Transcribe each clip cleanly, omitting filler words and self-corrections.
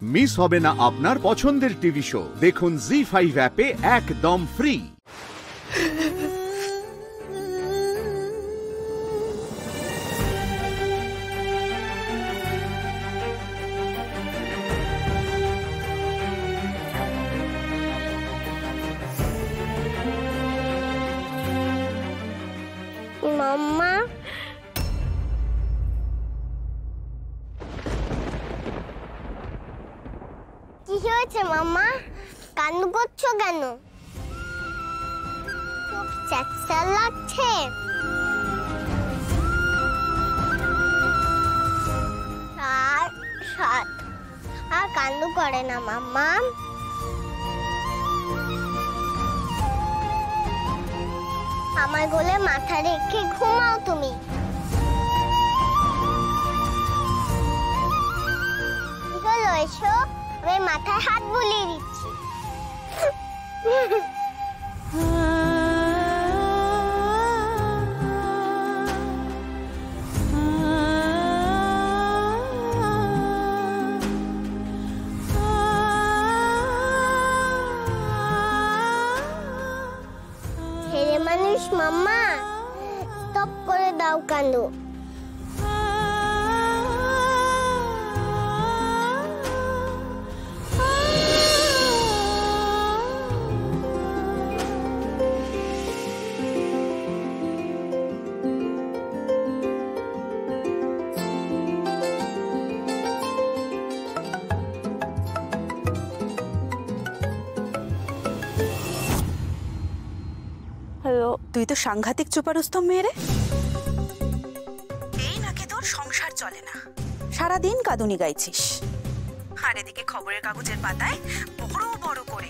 Miss হবে না আপনার পছন্দের টিভি শো। দেখুন জি5 অ্যাপে একদম ফ্রি। মাম্মা, কি হয়েছে মাম্মা? কান্না করছো কেন? খুব চ্যাচা লাগছে। আর কান্না করে না মাম্মা। আমার কোলে মাথা রেখে ঘুমাও তুমি। চলো এসো, আমি মাথায় হাত বুলিয়ে দিচ্ছি। ছেলে মানুষ মাম্মা, স্টপ করে দাও কান্দ। হ্যালো, তুই তো সাংঘাতিক চোপারুস্তম মেয়ে রে। এই নাকি তোর সংসার চলে না, সারাদিন কাঁদুনি গাইছিস, আর এদিকে খবরের কাগজের পাতায় বড় বড় করে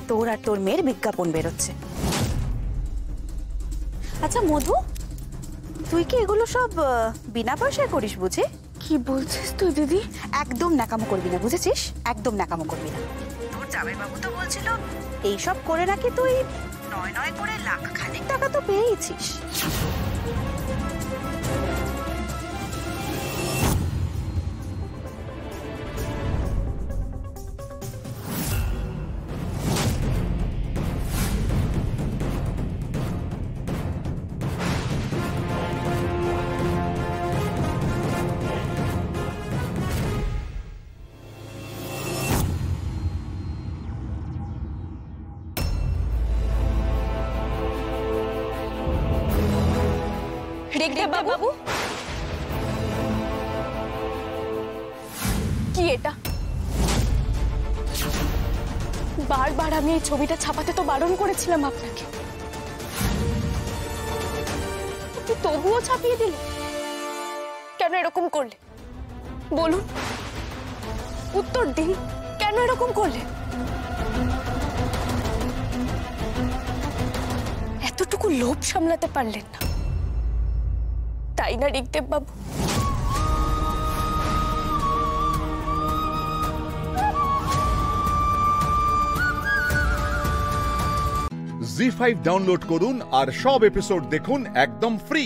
তোর আর তোর মেয়ের বিজ্ঞাপন বেরোচ্ছে। আচ্ছা মধু, তুই কি এগুলো সব বিনা পয়সায় করিস বুঝি? কি বলছিস তুই দিদি? একদম ন্যাকামো করবি না, বুঝেছিস? একদম ন্যাকামো করবি না। তোর জামাইবাবু তো বলছিল এইসব করে নাকি তুই নয় নয় করে লাখ খানিক টাকা তো পেয়েছিস। বাবু, কি এটা? বারবার আমি এই ছবিটা ছাপাতে তো বারণ করেছিলাম আপনাকে, তবুও ছাপিয়ে দিলে কেন? এরকম করলে বলুন, উত্তর দিন, কেন এরকম করলে? এতটুকু লোভ সামলাতে পারলেন না, তাই না ঋগদেব বাবু? জি5 ডাউনলোড করুন আর সব এপিসোড দেখুন একদম ফ্রি।